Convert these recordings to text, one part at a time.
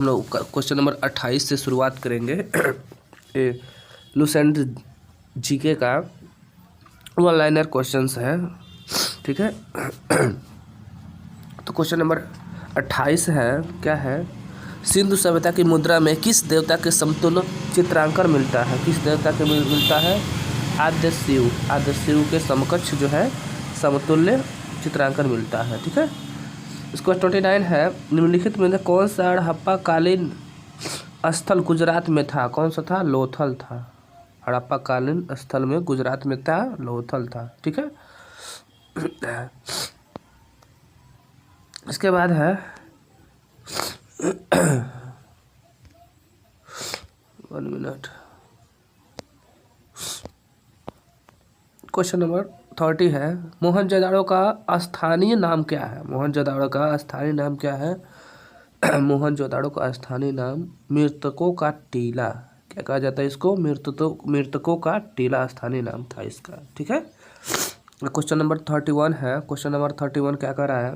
हम लोग question number 28 से शुरुआत करेंगे। लुसेंट जीके का वन लाइनर क्वेश्चंस है, ठीक है। तो क्वेश्चन नंबर 28 है, क्या है? सिंधु सभ्यता की मुद्रा में किस देवता के समतुल्य चित्रांकन मिलता है? किस देवता के मिलता है? आद्य शिव। आद्य शिव के समकक्ष जो है समतुल्य चित्रांकन मिलता है, ठीक है। इसको 29 है, निम्नलिखित में से कौन सा हड़प्पा कालीन स्थल गुजरात में था? कौन सा था? लोथल था। हड़प्पा कालीन स्थल में गुजरात में था, लोथल था, ठीक है। इसके बाद है 1 मिनट, क्वेश्चन नंबर 30 है, मोहनजोदाड़ो का स्थानीय नाम क्या है? मोहनजोदाड़ो का स्थानीय नाम क्या है? मोहनजोदाड़ो का स्थानीय नाम मृतकों का टीला। क्या कहा जाता है इसको? मृतकों का टीला स्थानीय नाम था इसका, ठीक है। क्वेश्चन नंबर 31 है, क्वेश्चन नंबर 31 क्या कह रहा है?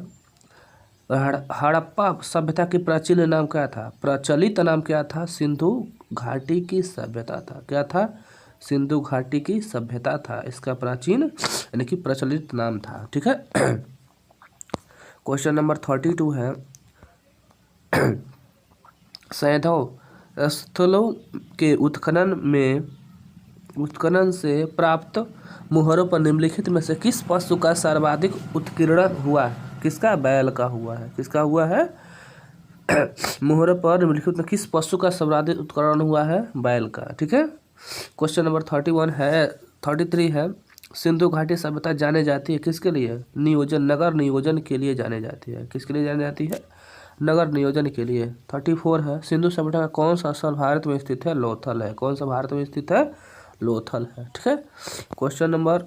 हड़प्पा सभ्यता की प्राचीन नाम क्या था? प्रचलित नाम क्या था? सिंधु घाटी की सभ्यता था। क्या था? सिंधु घाटी की सभ्यता था इसका प्राचीन यानी कि प्रचलित नाम था, ठीक है। क्वेश्चन नंबर 32 है, सैंधव स्थलों के उत्खनन से प्राप्त मुहरों पर निम्नलिखित में से किस पशु का सर्वाधिक उत्कीर्ण हुआ है? किसका? बैल का हुआ है। किसका हुआ है? मुहरों पर निम्नलिखित में किस पशु का सर्वाधिक उत्कीर्ण हुआ है? बैल का, ठीक है। क्वेश्चन नंबर 31 है, 33 है, सिंधु घाटी सभ्यता जाने जाती है किसके लिए? नियोजन, नगर नियोजन के लिए जाने जाती है। किसके लिए जानी जाती है? नगर नियोजन के लिए। 34 है, सिंधु सभ्यता का कौन सा स्थल भारत में स्थित है? लोथल है। कौन सा भारत में स्थित है? लोथल है, ठीक है। क्वेश्चन नंबर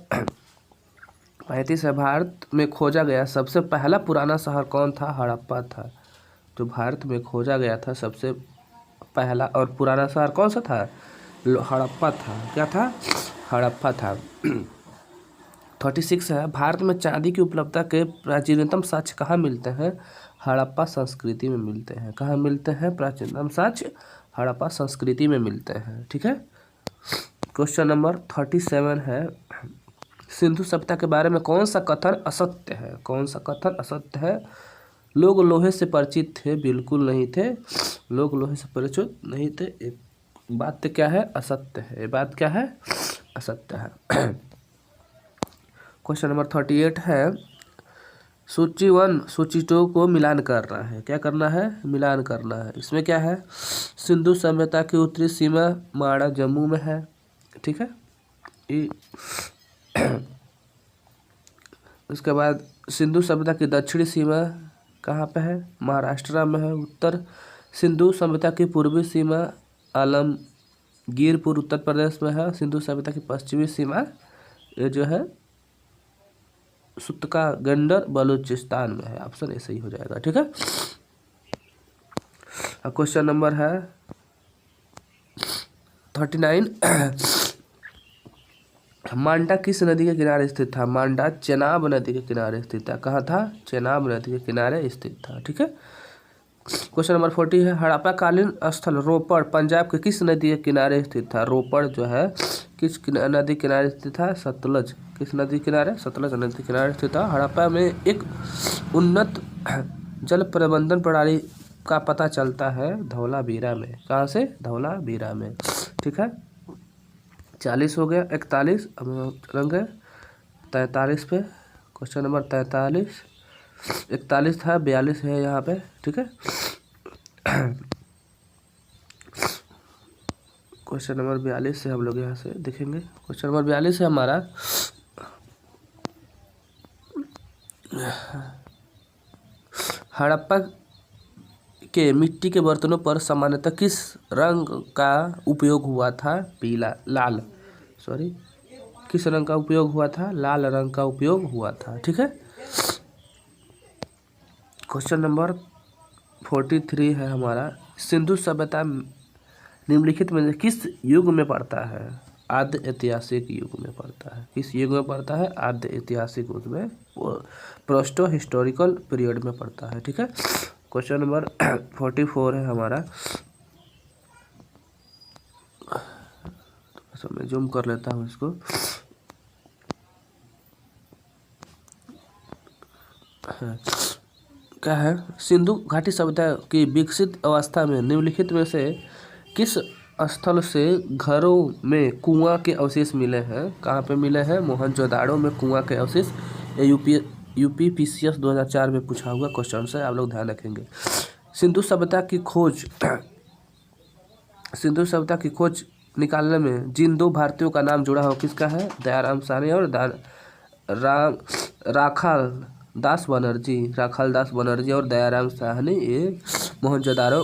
35 है, भारत में खोजा गया सबसे पहला पुराना शहर कौन था? हड़प्पा था। जो भारत में खोजा गया था सबसे पहला और पुराना शहर कौन सा था? हड़प्पा था। क्या था? हड़प्पा था। 36 है, भारत में चांदी की उपलब्धता के प्राचीनतम साक्ष्य कहाँ मिलते हैं? हड़प्पा संस्कृति में मिलते हैं। कहाँ मिलते हैं प्राचीनतम साक्ष्य? हड़प्पा संस्कृति में मिलते हैं, ठीक है। क्वेश्चन नंबर 37 है, सिंधु सभ्यता के बारे में कौन सा कथन असत्य है? कौन सा कथन असत्य है? लोग लोहे से परिचित थे? बिल्कुल नहीं थे, लोग लोहे से परिचित नहीं थे। एक बात तो क्या है? असत्य है। ये बात क्या है? असत्य है। क्वेश्चन नंबर 38 है, सूची 1 सूची 2 को मिलान करना है। क्या करना है? मिलान करना है। इसमें क्या है? सिंधु सभ्यता की उत्तरी सीमा माड़ा जम्मू में है, ठीक है। उसके बाद सिंधु सभ्यता की दक्षिणी सीमा कहाँ पे है? महाराष्ट्र में है। उत्तर सिंधु सभ्यता की पूर्वी सीमा आलमगीरपुर उत्तर प्रदेश में है। सिंधु सभ्यता की पश्चिमी सीमा ये जो है सुतका गंडर बलूचिस्तान में है। ऑप्शन ए सही हो जाएगा, ठीक है। क्वेश्चन नंबर है 39, मांडा किस नदी के किनारे स्थित था? मांडा चेनाब नदी के किनारे स्थित था। कहाँ था? चेनाब नदी के किनारे स्थित था, ठीक है। क्वेश्चन नंबर 40 है, हड़प्पा कालीन स्थल रोपड़ पंजाब के किस नदी के किनारे स्थित था? रोपड़ जो है किस नदी किनारे स्थित था? सतलज। किस नदी किनारे? सतलज नदी किनारे स्थित था। हड़प्पा में एक उन्नत जल प्रबंधन प्रणाली का पता चलता है धौलावीरा में। कहाँ से? धौलावीरा में, ठीक है। 40 हो गया। 41 रंग 43 पे, क्वेश्चन नंबर 43, 41 था, 42 है यहाँ पे, ठीक है। क्वेश्चन नंबर 42 से हम लोग यहाँ से देखेंगे। क्वेश्चन नंबर 42 है हमारा, हड़प्पा के मिट्टी के बर्तनों पर सामान्यतः किस रंग का उपयोग हुआ था? पीला, लाल, सॉरी, किस रंग का उपयोग हुआ था? लाल रंग का उपयोग हुआ था, ठीक है। क्वेश्चन नंबर 43 है हमारा, सिंधु सभ्यता निम्नलिखित में से किस युग में पड़ता है? आद्य ऐतिहासिक युग में पड़ता है। किस युग में पड़ता है? आद्य ऐतिहासिक युग में, प्रोस्टो हिस्टोरिकल पीरियड में पड़ता है, ठीक है। क्वेश्चन नंबर 44 है हमारा। तो मैं जूम कर लेता हूँ इसको। क्या है, सिंधु घाटी सभ्यता की विकसित अवस्था में निम्नलिखित में से किस स्थल से घरों में कुआं के अवशेष मिले हैं? कहाँ पे मिले हैं? मोहनजोदाड़ो में कुआं के अवशेष। ये यूपी पीसीएस 2004 में पूछा हुआ क्वेश्चन से, आप लोग ध्यान रखेंगे। सिंधु सभ्यता की खोज सिंधु सभ्यता की खोज निकालने में जिन दो भारतीयों का नाम जुड़ा हो, किसका है? दयाराम साहनी और राखाल दास बनर्जी और दयाराम साहनी, ये मोहनजोदाड़ो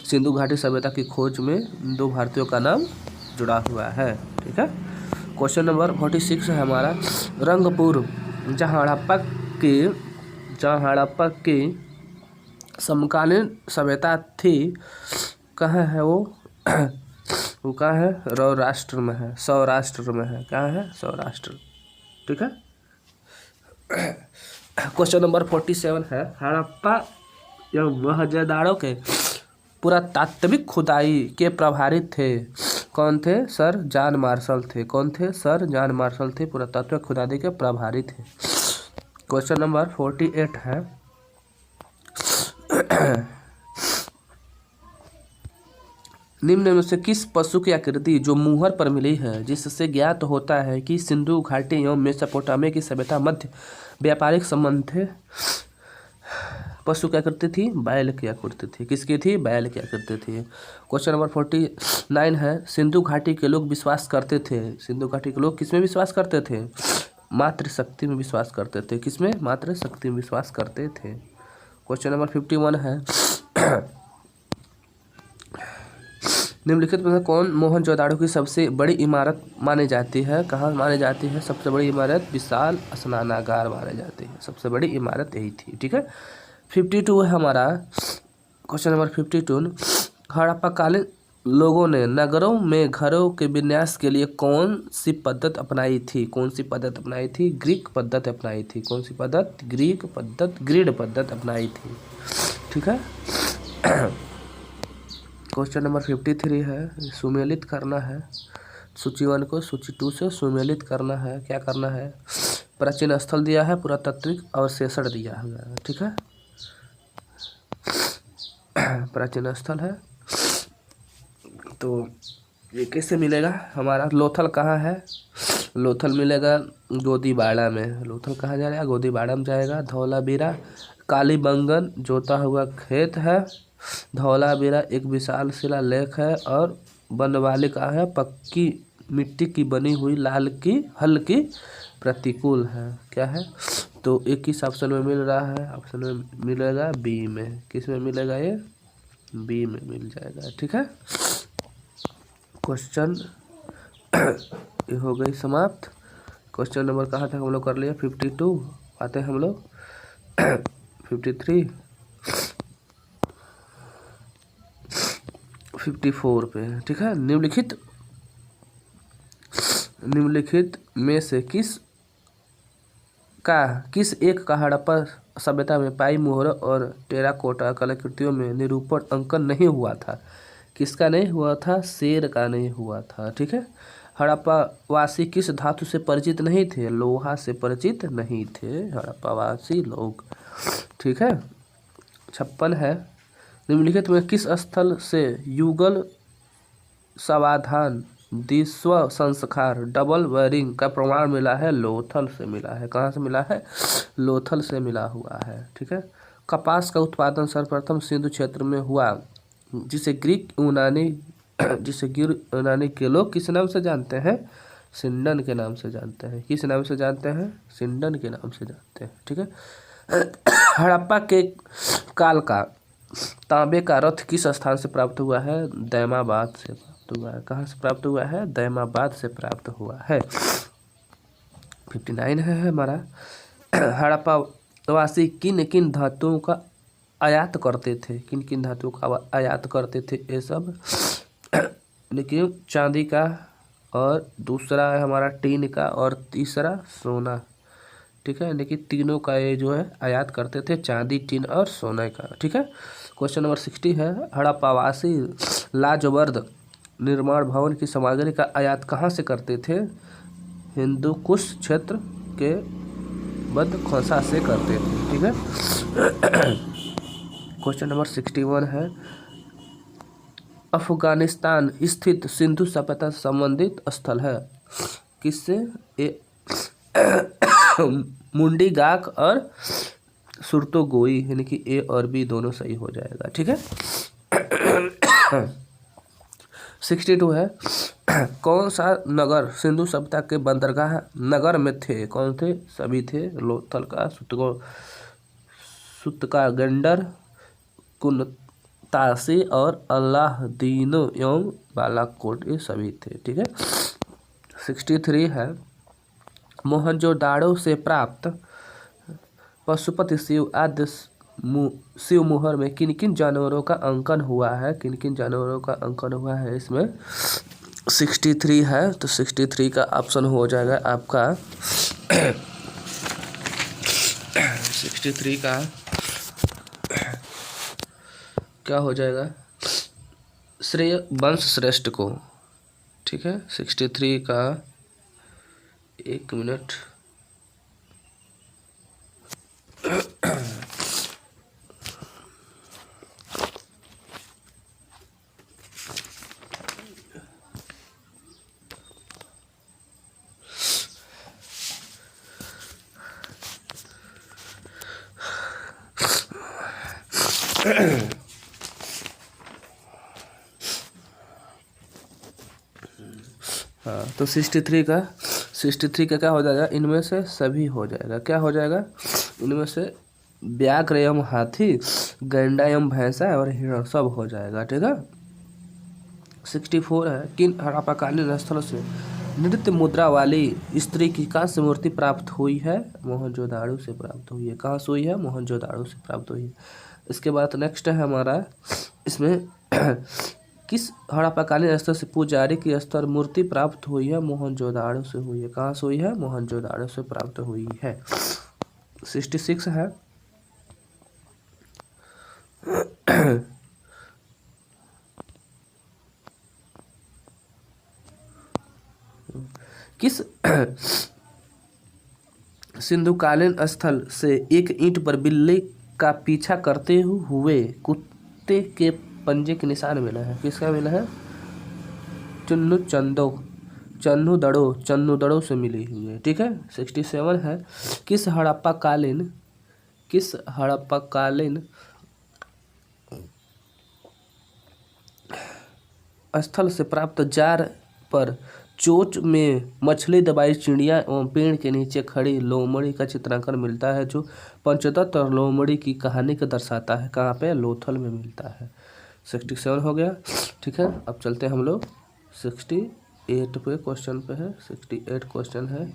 सिंधु घाटी सभ्यता की खोज में दो भारतीयों का नाम जुड़ा हुआ है। ठीक है। क्वेश्चन नंबर 46 है हमारा। रंगपुर जहाँ हड़प्पा की समकालीन सभ्यता थी, कहाँ है वो? वो कहाँ है? सौराष्ट्र में है। कहाँ है? सौराष्ट्र। ठीक है। क्वेश्चन नंबर 47 है। हड़प्पा एवं मोहनजोदाड़ो के पुरातात्विक खुदाई के प्रभारी थे, कौन थे? सर जॉन मार्शल थे। कौन थे? सर जॉन मार्शल थे, पुरातात्विक खुदाई के प्रभारी थे। क्वेश्चन नंबर 48 है। निम्न में से किस पशु की आकृति जो मुहर पर मिली है, जिससे ज्ञात होता है कि सिंधु घाटी एवं मेसोपोटामिया की सभ्यता मध्य व्यापारिक संबंध थे? पशु की आकृति थी? बैल की आकृति थी। किसकी थी? बैल की आकृति थी। क्वेश्चन नंबर 49 है। सिंधु घाटी के लोग विश्वास करते थे, सिंधु घाटी के लोग किसमें विश्वास करते थे? मातृशक्ति में विश्वास करते थे। किसमें? मातृशक्ति में विश्वास करते थे। क्वेश्चन नंबर 51 है। निम्नलिखित में से कौन मोहनजोदाड़ो की सबसे बड़ी इमारत मानी जाती है? कहाँ मानी जाती है सबसे बड़ी इमारत? विशाल स्नानागार मानी जाती है, सबसे बड़ी इमारत यही थी। ठीक है। 52 है हमारा। Question number 52। हड़प्पाकालीन लोगों ने नगरों में घरों के विन्यास के लिए कौन सी पद्धति अपनाई थी? ग्रीक पद्धति अपनाई थी। कौन सी पद्धति? ग्रीड पद्धति अपनाई थी। ठीक है। क्वेश्चन नंबर 53 है। सुमेलित करना है सूची 1 को सूची 2 से सुमेलित करना है। क्या करना है? प्राचीन स्थल दिया है, पुरातात्विक अवशेषण दिया है। ठीक है। प्राचीन स्थल है तो ये कैसे मिलेगा? हमारा लोथल कहाँ है? लोथल मिलेगा गोदीबाड़ा में। लोथल कहाँ जाएगा? गोदीबाड़ा में जाएगा। धौलावीरा कालीबंगन जोता हुआ खेत है। धौलावीरा एक विशाल शिलालेख है। और बनवाली कहाँ है? पक्की मिट्टी की बनी हुई लाल की हल की प्रतिकूल है। क्या है? तो 21 ऑप्शन में मिल रहा है। ऑप्शन में मिलेगा बी में। किस में मिलेगा? ये बी में मिल जाएगा। ठीक है। क्वेश्चन ये हो गई समाप्त। क्वेश्चन नंबर कहाँ तक हम लोग कर लिया? 52 आते हैं हम लोग 53 54 पे। ठीक है। निम्नलिखित में से किस एक का हड़प्पा सभ्यता में पाई मोहरों और टेराकोटा कलाकृतियों में निरूपण अंकन नहीं हुआ था? किसका नहीं हुआ था? शेर का नहीं हुआ था। ठीक है। हड़प्पा वासी किस धातु से परिचित नहीं थे? लोहा से परिचित नहीं थे हड़प्पा वासी लोग। ठीक है। 56 है। निम्नलिखित में किस स्थल से युगल समाधान द्विस्व संस्कार डबल वेरिंग का प्रमाण मिला है? लोथल से मिला है। कहाँ से मिला है? लोथल से मिला हुआ है। ठीक है। कपास का उत्पादन सर्वप्रथम सिंधु क्षेत्र में हुआ, जिसे ग्रीक यूनानी के लोग किस नाम से जानते हैं? सिंडन के नाम से जानते हैं। किस नाम से जानते हैं? सिंडन के नाम से जानते हैं। ठीक है। हड़प्पा के काल का तांबे का रथ किस स्थान से प्राप्त हुआ है? दैमाबाद से प्राप्त हुआ है। कहाँ से प्राप्त हुआ है? दैमाबाद से प्राप्त हुआ है। 59 है हमारा। हड़प्पा वासी किन किन धातुओं का आयात करते थे? किन किन धातुओं का आयात करते थे? ये सब लेकिन चांदी का, और दूसरा है हमारा टीन का, और तीसरा सोना। ठीक है, यानी कि तीनों का ये जो है आयात करते थे, चांदी, टीन और सोने का। ठीक है, क्वेश्चन नंबर 60 है, हड़प्पावासी लाजवर्द निर्माण भवन की सामग्री का आयात कहाँ से करते थे? हिंदू कुश क्षेत्र के बद खोसा से करते थे। ठीक है, क्वेश्चन नंबर 61 है, अफगानिस्तान स्थित सिंधु सभ्यता से संबंधित स्थल है, किससे? मुंडी गाक और सुरतोगोई, यानी कि ए और बी दोनों सही हो जाएगा। ठीक है, 62 है, कौन सा नगर सिंधु सभ्यता के बंदरगाह नगर में थे? कौन थे? सभी थे, लोथल का, सुतकागंडर, कुनतासी और अलादीनो एवं बालाकोट, ये सभी थे। ठीक है, 63 है, मोहनजोदाड़ो से प्राप्त पशुपति शिव आदि शिव मुहर में किन किन जानवरों का अंकन हुआ है? किन किन जानवरों का अंकन हुआ है इसमें? 63 है, तो 63 का ऑप्शन हो जाएगा आपका 63 का क्या हो जाएगा? श्रेय वंश श्रेष्ठ को। ठीक है, 63 का, एक मिनट, हाँ, तो 63 का क्या हो जाएगा? इनमें से सभी हो जाएगा। क्या हो जाएगा? इनमें से व्याघ्र एवं हाथी, गैंडा एवं भैंसा और हिरण सब हो जाएगा। ठीक है, 64 है, किन हड़प्पाकालीन स्थलों से नृत्य मुद्रा वाली स्त्री की कहाँ से मूर्ति प्राप्त हुई है? मोहनजोदाड़ो से प्राप्त हुई है। कहाँ से हुई है? मोहनजोदाड़ो से प्राप्त हुई है। इसके बाद नेक्स्ट है हमारा, इसमें किस हड़प्पाकालीन स्थल से पुजारी की स्तर मूर्ति प्राप्त हुई है? मोहनजोदाड़ो से हुई है। कहाँ से हुई है? मोहनजोदाड़ो से प्राप्त हुई है। 66 है, किस सिंधुकालीन स्थल से एक ईंट पर बिल्ली का पीछा करते हुए कुत्ते के पंजे के निशान मिला है? किसका मिला है? चन्नुदड़ो से मिली हुई है। ठीक है, 67 है, किस हड़प्पाकालीन स्थल से प्राप्त जार पर चोंच में मछली दबाई चिड़िया एवं पेड़ के नीचे खड़ी लोमड़ी का चित्रांकन मिलता है, जो पंचदत्त और लोमड़ी की कहानी को दर्शाता है? कहाँ पे? लोथल में मिलता है। 67 हो गया। ठीक है, अब चलते हैं हम लोग 68 पे, क्वेश्चन पे है। 68 क्वेश्चन है,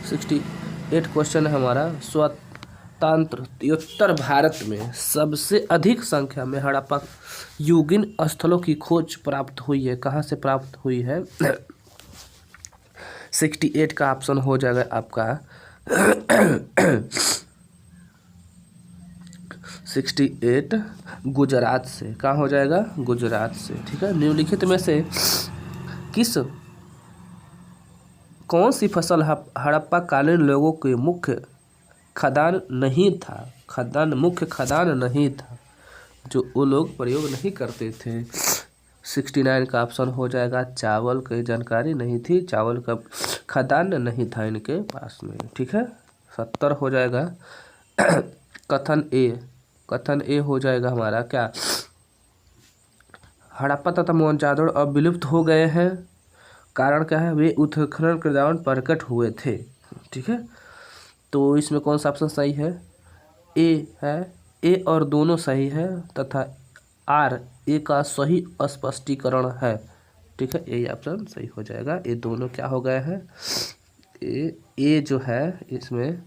68 क्वेश्चन है हमारा, स्वतंत्रोत्तर भारत में सबसे अधिक संख्या में हड़प्पा युगीन स्थलों की खोज प्राप्त हुई है। कहाँ से प्राप्त हुई है? 68 का ऑप्शन हो जाएगा आपका 68 गुजरात से। कहाँ हो जाएगा? गुजरात से। ठीक है, निम्नलिखित में से कौन सी फसल हड़प्पा कालीन लोगों के मुख्य खदान नहीं था, जो वो लोग प्रयोग नहीं करते थे? 69 का ऑप्शन हो जाएगा चावल की जानकारी नहीं थी, चावल का खदान नहीं था इनके पास में। ठीक है, 70 हो जाएगा कथन ए हो जाएगा हमारा क्या? हड़प्पा तथा मोहनजोदड़ो अब विलुप्त हो गए हैं, कारण क्या है? वे उत्खनन के दौरान प्रकट हुए थे। ठीक है, तो इसमें कौन सा ऑप्शन सही है? ए है, ए और दोनों सही है, तथा आर ए का सही स्पष्टीकरण है। ठीक है, ए ऑप्शन सही हो जाएगा। ये दोनों क्या हो गए हैं? ए जो है इसमें,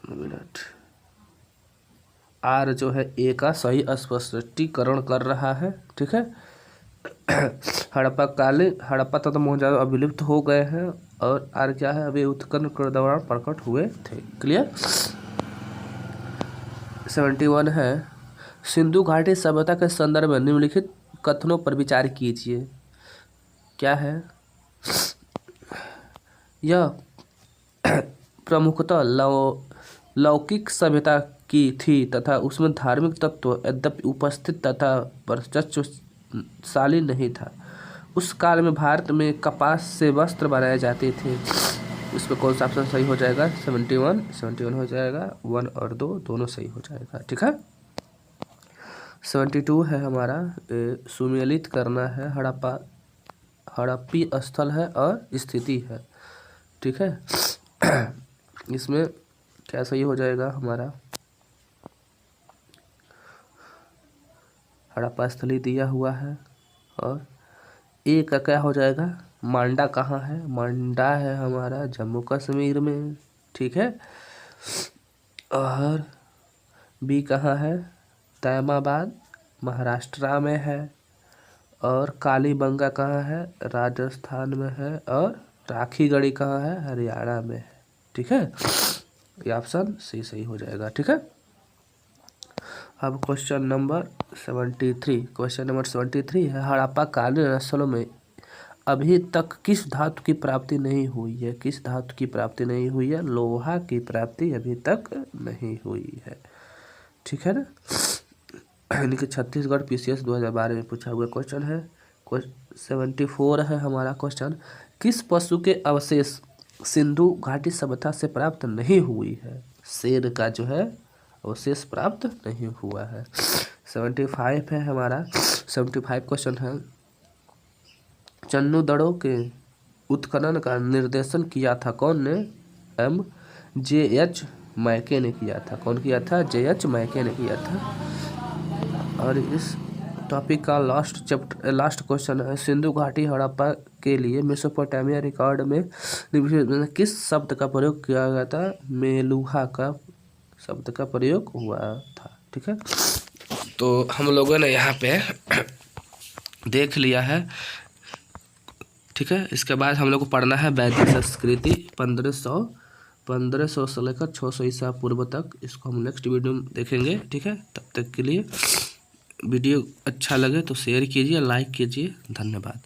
मिनट, आर जो है ए का सही स्पष्टीकरण कर रहा है। ठीक है। हड़प्पा तथा मोहनजोदड़ो अब विलुप्त हो गए हैं और आर क्या है, अभी उत्खनन के दौरान प्रकट हुए थे। क्लियर। 71 है, सिंधु घाटी सभ्यता के संदर्भ में निम्नलिखित कथनों पर विचार कीजिए। क्या है, यह प्रमुखतः लौकिक सभ्यता की थी तथा उसमें धार्मिक तत्व यद्यपि उपस्थित तथा वर्चस्वशाली नहीं था। उस काल में भारत में कपास से वस्त्र बनाए जाते थे। इस पर कौन सा ऑप्शन सही हो जाएगा? 71 हो जाएगा। 1 और 2 दोनों सही हो जाएगा। ठीक है। 72 है हमारा, सुमेलित करना है। हड़प्पी स्थल है और स्थिति है। ठीक है। इसमें क्या सही हो जाएगा हमारा? हड़प्पा स्थली दिया हुआ है और ए का क्या हो जाएगा? मांडा कहाँ है? मांडा है हमारा जम्मू कश्मीर में। ठीक है। और बी कहाँ है? तैमाबाद महाराष्ट्र में है। और कालीबंगा कहाँ है? राजस्थान में है। और राखीगढ़ी कहाँ है? हरियाणा में है। ठीक है। ये ऑप्शन सी सही हो जाएगा। ठीक है। अब क्वेश्चन नंबर 73 है, हड़प्पा कालीन स्थलों में अभी तक किस धातु की प्राप्ति नहीं हुई है? किस धातु की प्राप्ति नहीं हुई है? लोहा की प्राप्ति अभी तक नहीं हुई है। ठीक है ना। यानी कि छत्तीसगढ़ PCS 2012 में पूछा हुआ क्वेश्चन है। 74 है हमारा क्वेश्चन, किस पशु के अवशेष सिंधु घाटी सभ्यता से प्राप्त नहीं हुई है? शेर का जो है अवशेष प्राप्त नहीं हुआ है। 75 है हमारा। 75 क्वेश्चन है, चन्नू के उत्खनन का निर्देशन किया था कौन ने? MJH मैके ने किया था। कौन किया था? JH मैके ने किया था। और इस टॉपिक का लास्ट क्वेश्चन है, सिंधु घाटी हड़प्पा के लिए मेसोपोटामिया रिकॉर्ड में किस शब्द का प्रयोग किया गया था? मेलुहा का शब्द का प्रयोग हुआ था। ठीक है। तो हम लोगों ने यहाँ पे देख लिया है। ठीक है। इसके बाद हम लोग को पढ़ना है वैदिक संस्कृति 1500 से लेकर 600 ईसा पूर्व तक। इसको हम नेक्स्ट वीडियो में देखेंगे। ठीक है। तब तक के लिए वीडियो अच्छा लगे तो शेयर कीजिए, लाइक कीजिए। धन्यवाद।